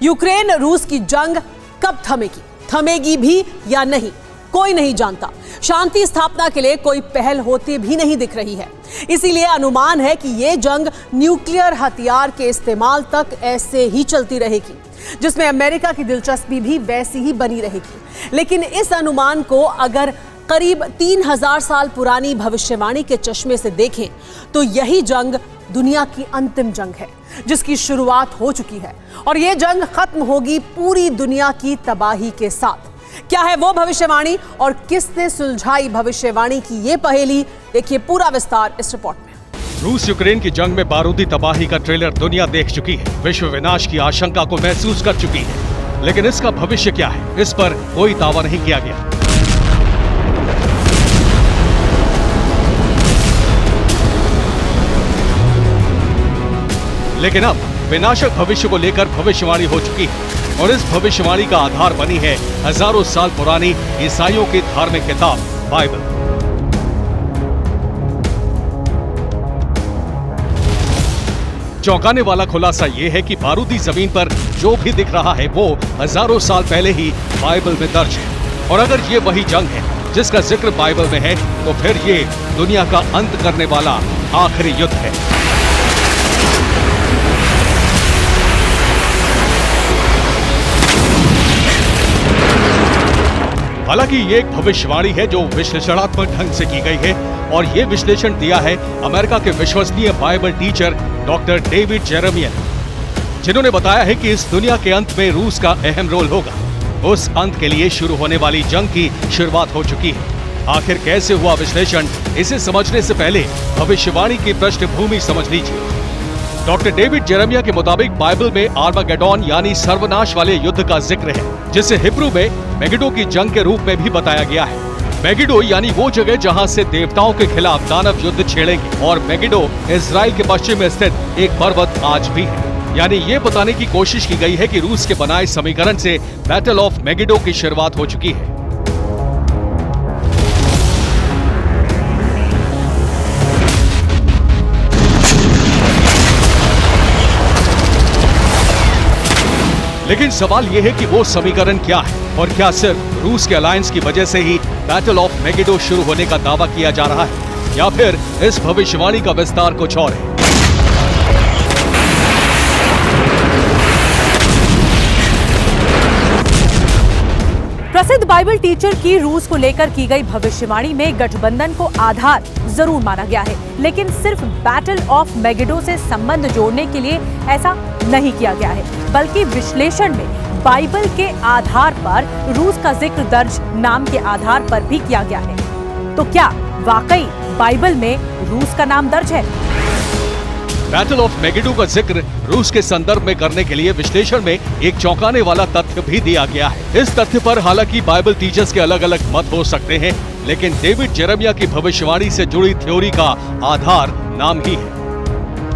Ukraine रूस की जंग कब थमेगी, थमेगी भी या नहीं, कोई नहीं जानता। शांति स्थापना के लिए कोई पहल होती भी नहीं दिख रही है। इसीलिए अनुमान है कि यह जंग न्यूक्लियर हथियार के इस्तेमाल तक ऐसे ही चलती रहेगी, जिसमें अमेरिका की दिलचस्पी भी वैसी ही बनी रहेगी। लेकिन इस अनुमान को अगर करीब 3000 साल पुरानी भविष्यवाणी के चश्मे से देखें तो यही जंग दुनिया की अंतिम जंग है, जिसकी शुरुआत हो चुकी है और यह जंग खत्म होगी पूरी दुनिया की तबाही के साथ। क्या है वो भविष्यवाणी और किसने सुलझाई भविष्यवाणी की ये पहेली, देखिए पूरा विस्तार इस रिपोर्ट में। रूस यूक्रेन की जंग में बारूदी तबाही का ट्रेलर दुनिया देख चुकी है, विश्व विनाश की आशंका को महसूस कर चुकी है, लेकिन इसका भविष्य क्या है, इस पर कोई दावा नहीं किया गया। लेकिन अब विनाशक भविष्य को लेकर भविष्यवाणी हो चुकी है और इस भविष्यवाणी का आधार बनी है हजारों साल पुरानी ईसाइयों की धार्मिक किताब बाइबल। चौंकाने वाला खुलासा यह है कि बारूदी जमीन पर जो भी दिख रहा है वो हजारों साल पहले ही बाइबल में दर्ज है। और अगर ये वही जंग है जिसका जिक्र बाइबल में है तो फिर ये दुनिया का अंत करने वाला आखिरी युद्ध है। हालांकि ये एक भविष्यवाणी है जो विश्लेषणात्मक ढंग से की गई है और ये विश्लेषण दिया है अमेरिका के विश्वसनीय Bible teacher doctor David Jeremiah, जिन्होंने बताया है कि इस दुनिया के अंत में रूस का अहम रोल होगा। उस अंत के लिए शुरू होने वाली जंग की शुरुआत हो चुकी है। आखिर कैसे हुआ विश्लेषण, इसे समझने से पहले भविष्यवाणी की पृष्ठभूमि समझ लीजिए। डॉक्टर डेविड जेरेमिया के मुताबिक बाइबल में आर्मागेडोन यानी सर्वनाश वाले युद्ध का जिक्र है, जिसे हिब्रू में मेगिडो की जंग के रूप में भी बताया गया है। मेगिडो यानी वो जगह जहां से देवताओं के खिलाफ दानव युद्ध छेड़ेंगे और मेगिडो इजराइल के पश्चिम में स्थित एक पर्वत आज भी है। यानी ये बताने की कोशिश की गई है कि रूस के बनाए समीकरण से बैटल ऑफ मेगिडो की शुरुआत हो चुकी है। लेकिन सवाल यह है कि वो समीकरण क्या है और क्या सिर्फ रूस के अलायंस की वजह से ही बैटल ऑफ मेगिडो शुरू होने का दावा किया जा रहा है या फिर इस भविष्यवाणी का विस्तार कुछ और है। प्रसिद्ध बाइबल टीचर की रूस को लेकर की गई भविष्यवाणी में गठबंधन को आधार जरूर माना गया है, लेकिन सिर्फ बैटल ऑफ मेगिडो से संबंध जोड़ने के लिए ऐसा नहीं किया गया है, बल्कि विश्लेषण में बाइबल के आधार पर रूस का जिक्र दर्ज नाम के आधार पर भी किया गया है। तो क्या वाकई बाइबल में रूस का नाम दर्ज है? बैटल ऑफ मेगिडो का जिक्र रूस के संदर्भ में करने के लिए विश्लेषण में एक चौंकाने वाला तथ्य भी दिया गया है। इस तथ्य पर हालांकि बाइबल टीचर्स के अलग अलग मत हो सकते हैं, लेकिन डेविड जेरेमिया की भविष्यवाणी से जुड़ी थ्योरी का आधार नाम ही है।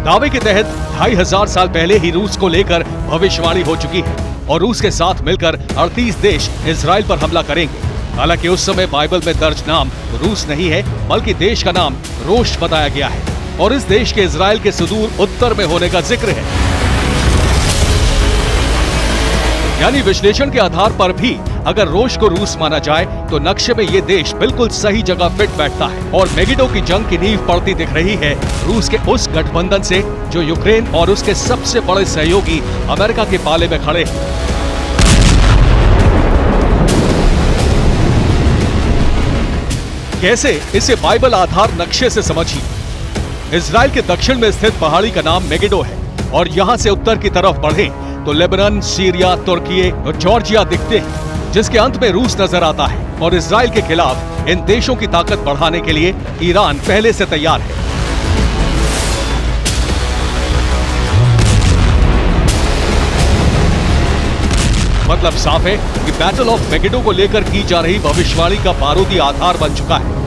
दावे के तहत 2500 साल पहले ही रूस को लेकर भविष्यवाणी हो चुकी है और रूस के साथ मिलकर 38 देश इजराइल पर हमला करेंगे। हालांकि उस समय बाइबल में दर्ज नाम रूस नहीं है, बल्कि देश का नाम रोश बताया गया है और इस देश के इजराइल के सुदूर उत्तर में होने का जिक्र है। यानी विश्लेषण के आधार पर भी अगर रोश को रूस माना जाए तो नक्शे में ये देश बिल्कुल सही जगह फिट बैठता है और मेगिडो की जंग की नींव पड़ती दिख रही है रूस के उस गठबंधन से जो यूक्रेन और उसके सबसे बड़े सहयोगी अमेरिका के पाले में खड़े हैं। कैसे, इसे बाइबल आधार नक्शे से समझिए। इजराइल के दक्षिण में स्थित पहाड़ी का नाम मेगिडो है और यहाँ से उत्तर की तरफ बढ़े तो लेबनान, सीरिया, तुर्की और जॉर्जिया दिखते हैं, जिसके अंत में रूस नजर आता है और इजराइल के खिलाफ इन देशों की ताकत बढ़ाने के लिए ईरान पहले से तैयार है। मतलब साफ है कि बैटल ऑफ मेगिडो को लेकर की जा रही भविष्यवाणी का बारूदी आधार बन चुका है।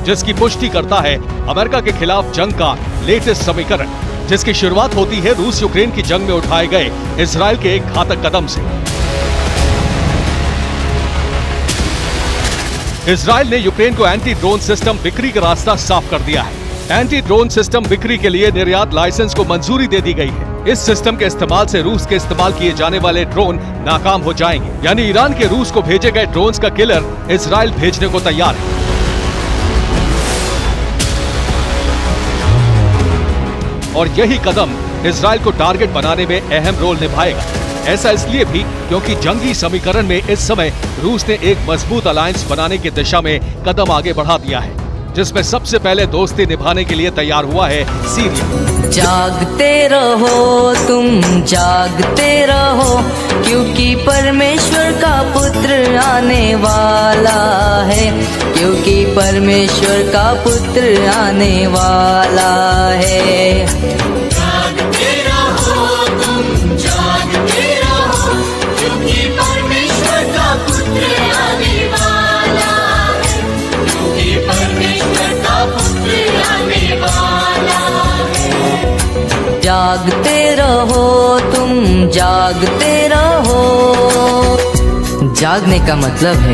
जिसकी पुष्टि करता है अमेरिका के खिलाफ जंग का लेटेस्ट समीकरण, जिसकी शुरुआत होती है रूस यूक्रेन की जंग में उठाए गए इजराइल के एक घातक कदम से। इजराइल ने यूक्रेन को एंटी ड्रोन सिस्टम बिक्री का रास्ता साफ कर दिया है। एंटी ड्रोन सिस्टम बिक्री के लिए निर्यात लाइसेंस को मंजूरी दे दी गई है। इस सिस्टम के इस्तेमाल से रूस के इस्तेमाल किए जाने वाले ड्रोन नाकाम हो जाएंगे, यानी ईरान के रूस को भेजे गए ड्रोन्स का किलर इजराइल भेजने को तैयार है। और यही कदम इजराइल को टारगेट बनाने में अहम रोल निभाएगा। ऐसा इसलिए भी क्योंकि जंगी समीकरण में इस समय रूस ने एक मजबूत अलायंस बनाने की दिशा में कदम आगे बढ़ा दिया है, जिसमें सबसे पहले दोस्ती निभाने के लिए तैयार हुआ है सीरिया। जागते रहो तुम, जागते रहो, क्योंकि परमेश्वर का पुत्र आने वाला है, क्योंकि परमेश्वर का पुत्र आने वाला है। जागते रहो तुम, जागते रहो, क्योंकि परमेश्वर का पुत्र आने वाला है, क्योंकि परमेश्वर का पुत्र आने वाला है। जागते रहो तुम, जागते रहो। जागने का मतलब है